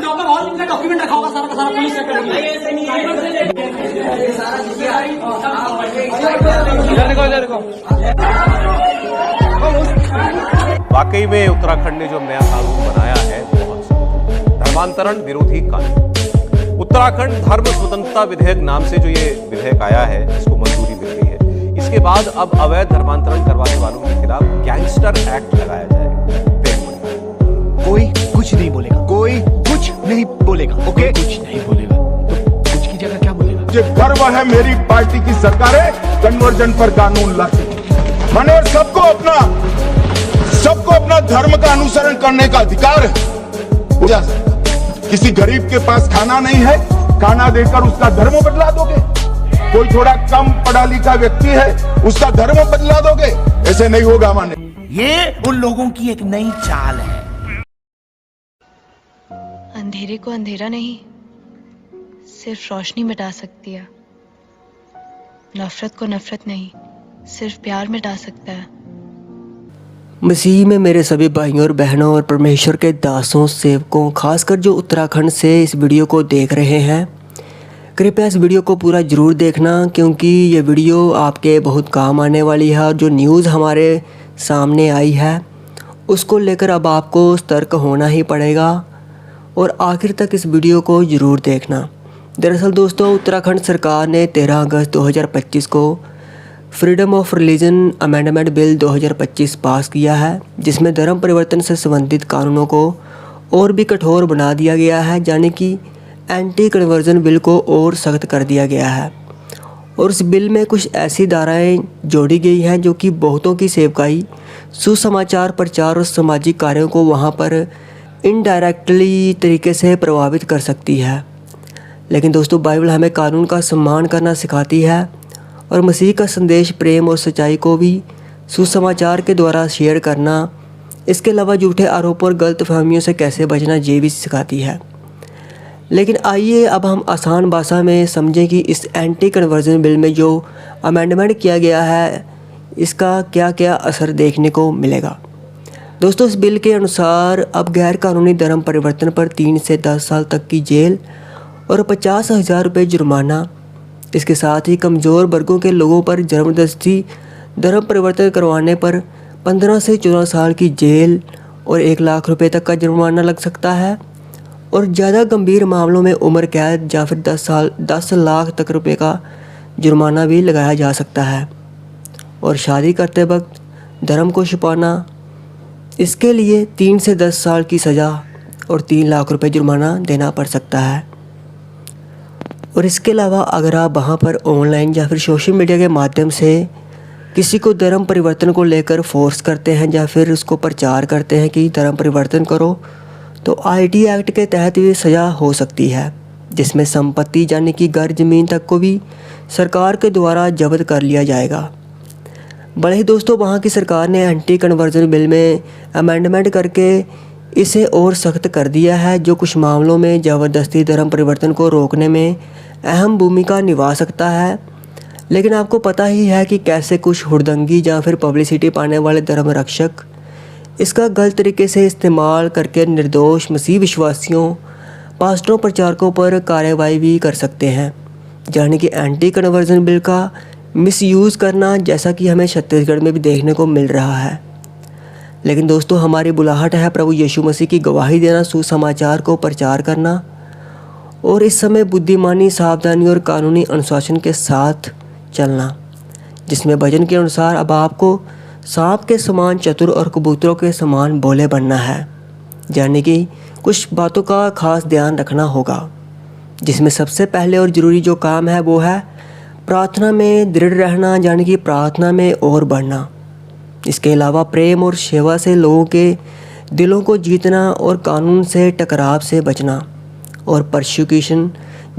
आपका बहुत दिन का डॉक्यूमेंट रखा होगा सारा का सारा पुलिस चेक करेगी। वाकई में उत्तराखंड ने जो नया कानून बनाया है बहुत सही। धर्मांतरण विरोधी कानून। उत्तराखंड धर्म स्वतंत्रता विधेयक नाम से जो ये विधेयक आया है, इसको मंजूरी मिल गई है। इसके बाद अब अवैध धर्मांतरण करवाने वालों के खिलाफ गैंगस्टर एक्ट लगाया जाएगा। कोई कुछ नहीं बोलेगा, कोई कुछ नहीं बोलेगा, ओके? कुछ नहीं बोलेगा तो कुछ की जगह क्या बोलेगा? मुझे गर्व है मेरी पार्टी की सरकारें कन्वर्जन पर कानून लाती मैंने सबको अपना धर्म का अनुसरण करने का अधिकार है। किसी गरीब के पास खाना नहीं है, खाना देकर उसका धर्म बदला दोगे? कोई थोड़ा कम पढ़ा लिखा व्यक्ति है, उसका धर्म बदला दोगे? ऐसे नहीं होगा माने। ये उन लोगों की एक नई चाल है। अंधेरे को अंधेरा नहीं, सिर्फ रोशनी मिटा सकती है। नफरत को नफरत नहीं, सिर्फ प्यार मिटा सकता है। मसीह में मेरे सभी भाइयों और बहनों और परमेश्वर के दासों, सेवकों, खासकर जो उत्तराखंड से इस वीडियो को देख रहे हैं, कृपया इस वीडियो को पूरा ज़रूर देखना, क्योंकि ये वीडियो आपके बहुत काम आने वाली है। और जो न्यूज़ हमारे सामने आई है उसको लेकर अब आपको सतर्क होना ही पड़ेगा और आखिर तक इस वीडियो को ज़रूर देखना। दरअसल दोस्तों, उत्तराखंड सरकार ने 13 अगस्त 2025 को freedom of religion amendment bill 2025 पास किया है, जिसमें धर्म परिवर्तन से संबंधित कानूनों को और भी कठोर बना दिया गया है, यानी कि एंटी कन्वर्जन बिल को और सख्त कर दिया गया है। और इस बिल में कुछ ऐसी धाराएं जोड़ी गई हैं जो कि बहुतों की सेवकाई, सुसमाचार प्रचार और सामाजिक कार्यों को वहां पर इनडायरेक्टली तरीके से प्रभावित कर सकती है। लेकिन दोस्तों, बाइबल हमें कानून का सम्मान करना सिखाती है और मसीह का संदेश प्रेम और सच्चाई को भी सुसमाचार के द्वारा शेयर करना, इसके अलावा झूठे आरोपों और गलत फहमियों से कैसे बचना, ये भी सिखाती है। लेकिन आइए अब हम आसान भाषा में समझें कि इस एंटी कन्वर्जन बिल में जो अमेंडमेंट किया गया है, इसका क्या क्या असर देखने को मिलेगा। दोस्तों, इस बिल के अनुसार अब गैर कानूनी धर्म परिवर्तन पर 3 से 10 साल तक की जेल और 50,000 रुपये जुर्माना, इसके साथ ही कमज़ोर वर्गों के लोगों पर ज़बरदस्ती धर्म परिवर्तन करवाने पर 15 से 14 साल की जेल और 1 लाख रुपए तक का जुर्माना लग सकता है। और ज़्यादा गंभीर मामलों में उम्र कैद या फिर 10 लाख तक रुपए का जुर्माना भी लगाया जा सकता है। और शादी करते वक्त धर्म को छुपाना, इसके लिए 3 से 10 साल की सज़ा और 3 लाख रुपए जुर्माना देना पड़ सकता है। और इसके अलावा अगर आप वहाँ पर ऑनलाइन या फिर सोशल मीडिया के माध्यम से किसी को धर्म परिवर्तन को लेकर फोर्स करते हैं या फिर उसको प्रचार करते हैं कि धर्म परिवर्तन करो, तो आईटी एक्ट के तहत ये सज़ा हो सकती है, जिसमें संपत्ति यानी कि घर ज़मीन तक को भी सरकार के द्वारा जब्त कर लिया जाएगा। भले ही दोस्तों वहाँ की सरकार ने एंटी कन्वर्जन बिल में अमेंडमेंट करके इसे और सख्त कर दिया है, जो कुछ मामलों में ज़बरदस्ती धर्म परिवर्तन को रोकने में अहम भूमिका निभा सकता है। लेकिन आपको पता ही है कि कैसे कुछ हुड़दंगी या फिर पब्लिसिटी पाने वाले धर्म रक्षक इसका गलत तरीके से इस्तेमाल करके निर्दोष मसीह विश्वासियों, पास्टरों, प्रचारकों पर कार्रवाई भी कर सकते हैं, यानी कि एंटी कन्वर्जन बिल का मिसयूज़ करना, जैसा कि हमें छत्तीसगढ़ में भी देखने को मिल रहा है। लेकिन दोस्तों, हमारी बुलाहट है प्रभु यीशु मसीह की गवाही देना, सुसमाचार को प्रचार करना और इस समय बुद्धिमानी, सावधानी और कानूनी अनुशासन के साथ चलना, जिसमें वचन के अनुसार अब आपको सांप के समान चतुर और कबूतरों के समान भोले बनना है। यानी कि कुछ बातों का खास ध्यान रखना होगा, जिसमें सबसे पहले और ज़रूरी जो काम है वो है प्रार्थना में दृढ़ रहना, यानी कि प्रार्थना में और बढ़ना। इसके अलावा प्रेम और सेवा से लोगों के दिलों को जीतना और कानून से टकराव से बचना और परसिक्यूशन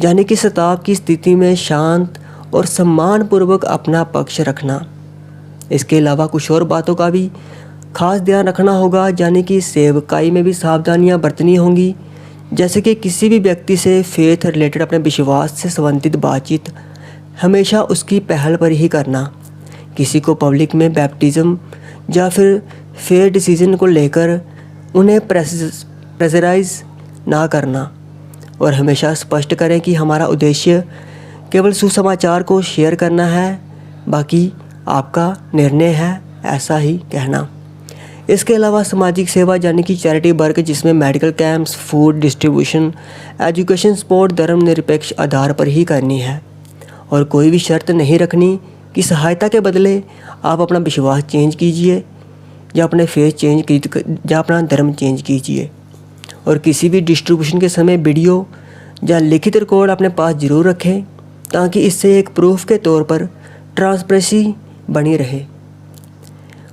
यानी कि सताव की स्थिति में शांत और सम्मानपूर्वक अपना पक्ष रखना। इसके अलावा कुछ और बातों का भी खास ध्यान रखना होगा, यानी कि सेवकाई में भी सावधानियां बरतनी होंगी, जैसे कि किसी भी व्यक्ति से फेथ रिलेटेड अपने विश्वास से संबंधित बातचीत हमेशा उसकी पहल पर ही करना, किसी को पब्लिक में बैप्टिज़्म या फिर फेयर डिसीजन को लेकर उन्हें प्रेशराइज ना करना और हमेशा स्पष्ट करें कि हमारा उद्देश्य केवल सुसमाचार को शेयर करना है, बाकी आपका निर्णय है ऐसा ही कहना। इसके अलावा सामाजिक सेवा यानी कि चैरिटी वर्क, जिसमें medical camps, food distribution, education, sport धर्मनिरपेक्ष आधार पर ही करनी है और कोई भी शर्त नहीं रखनी कि सहायता के बदले आप अपना विश्वास चेंज कीजिए या अपने फेस चेंज या अपना धर्म चेंज कीजिए। और किसी भी डिस्ट्रीब्यूशन के समय वीडियो या लिखित रिकॉर्ड अपने पास ज़रूर रखें ताकि इससे एक प्रूफ के तौर पर ट्रांसपेरेंसी बनी रहे।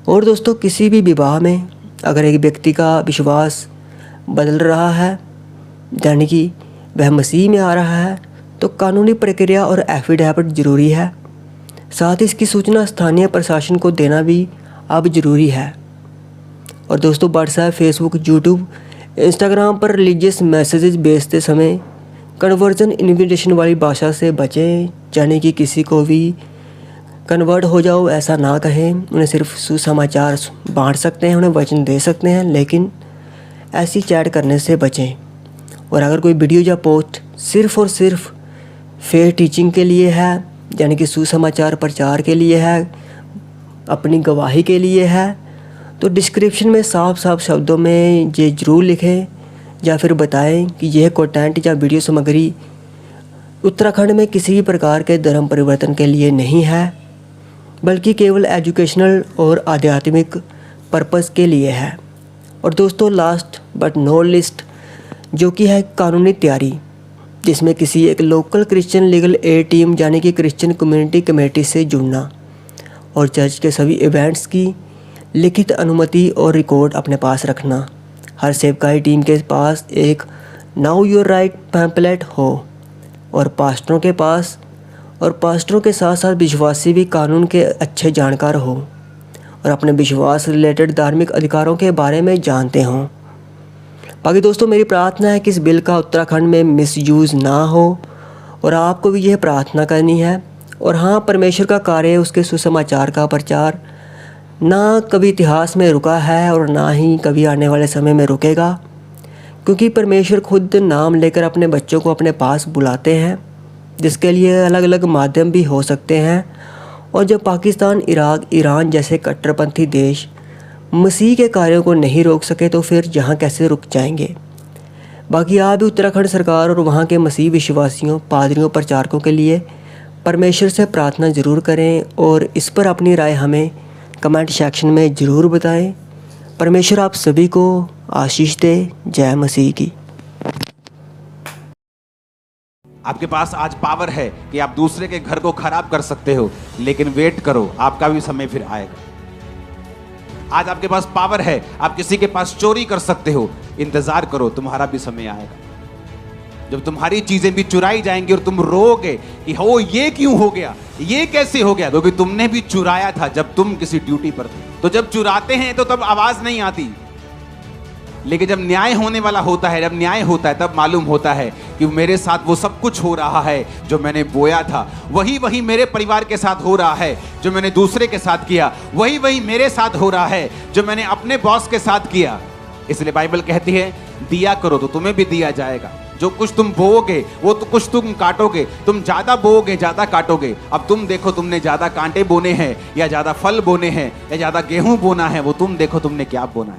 और दोस्तों, किसी भी विवाह में अगर एक व्यक्ति का विश्वास बदल रहा है यानी कि वह मसीह में आ रहा है तो कानूनी प्रक्रिया और एफिडेविट ज़रूरी है। साथ ही इसकी सूचना स्थानीय प्रशासन को देना भी अब ज़रूरी है। और दोस्तों, व्हाट्सएप, फेसबुक, यूट्यूब, इंस्टाग्राम पर रिलीजियस मैसेजेस भेजते समय कन्वर्जन इन्विटेशन वाली भाषा से बचें, यानी कि किसी को भी कन्वर्ट हो जाओ ऐसा ना कहें। उन्हें सिर्फ सुसमाचार बांट सकते हैं, उन्हें वचन दे सकते हैं, लेकिन ऐसी चैट करने से बचें। और अगर कोई वीडियो या पोस्ट सिर्फ़ और सिर्फ फेयर टीचिंग के लिए है यानी कि सुसमाचार प्रचार के लिए है, अपनी गवाही के लिए है, तो डिस्क्रिप्शन में साफ साफ शब्दों में ये ज़रूर लिखें या फिर बताएं कि यह कंटेंट या वीडियो सामग्री उत्तराखंड में किसी भी प्रकार के धर्म परिवर्तन के लिए नहीं है, बल्कि केवल एजुकेशनल और आध्यात्मिक पर्पस के लिए है। और दोस्तों, लास्ट बट नॉट लिस्ट जो कि है कानूनी तैयारी, जिसमें किसी एक local Christian legal aid team यानी कि क्रिश्चियन कम्युनिटी कमेटी से जुड़ना और चर्च के सभी इवेंट्स की लिखित अनुमति और रिकॉर्ड अपने पास रखना। हर सेवकाई टीम के पास एक नाउ योर राइट पैम्पलेट हो और पास्टरों के साथ साथ विश्वासी भी कानून के अच्छे जानकार हो और अपने विश्वास रिलेटेड धार्मिक अधिकारों के बारे में जानते हों। बाकी दोस्तों, मेरी प्रार्थना है कि इस बिल का उत्तराखंड में मिसयूज़ ना हो और आपको भी यह प्रार्थना करनी है। और हाँ, परमेश्वर का कार्य, उसके सुसमाचार का प्रचार ना कभी इतिहास में रुका है और ना ही कभी आने वाले समय में रुकेगा, क्योंकि परमेश्वर खुद नाम लेकर अपने बच्चों को अपने पास बुलाते हैं, जिसके लिए अलग अलग माध्यम भी हो सकते हैं। और जब पाकिस्तान, इराक, ईरान जैसे कट्टरपंथी देश मसीह के कार्यों को नहीं रोक सके तो फिर यहाँ कैसे रुक जाएंगे। बाकी आप भी उत्तराखंड सरकार और वहाँ के मसीह विश्वासियों, पादरियों, प्रचारकों के लिए परमेश्वर से प्रार्थना ज़रूर करें और इस पर अपनी राय हमें कमेंट सेक्शन में ज़रूर बताएं। परमेश्वर आप सभी को आशीष दे। जय मसीह की। आपके पास आज पावर है कि आप दूसरे के घर को खराब कर सकते हो, लेकिन वेट करो, आपका भी समय फिर आएगा। आज आपके पास पावर है, आप किसी के पास चोरी कर सकते हो, इंतजार करो, तुम्हारा भी समय आएगा जब तुम्हारी चीजें भी चुराई जाएंगी और तुम रोओगे कि हो ये क्यों हो गया, ये कैसे हो गया, क्योंकि तुमने भी चुराया था जब तुम किसी ड्यूटी पर थे। तो जब चुराते हैं तो तब आवाज नहीं आती, लेकिन जब न्याय होने वाला होता है, जब न्याय होता है, तब मालूम होता है कि मेरे साथ वो सब कुछ हो रहा है जो मैंने बोया था, वही मेरे परिवार के साथ हो रहा है जो मैंने दूसरे के साथ किया, वही मेरे साथ हो रहा है जो मैंने अपने बॉस के साथ किया। इसलिए बाइबल कहती है, दिया करो तो तुम्हें भी दिया जाएगा। जो कुछ तुम बोओगे वो तो कुछ तुम काटोगे, तुम ज्यादा बोओगे ज्यादा काटोगे। अब तुम देखो तुमने ज्यादा कांटे बोने हैं या ज्यादा फल बोने हैं या ज्यादा गेहूं बोना है, वो तुम देखो तुमने क्या बोना है।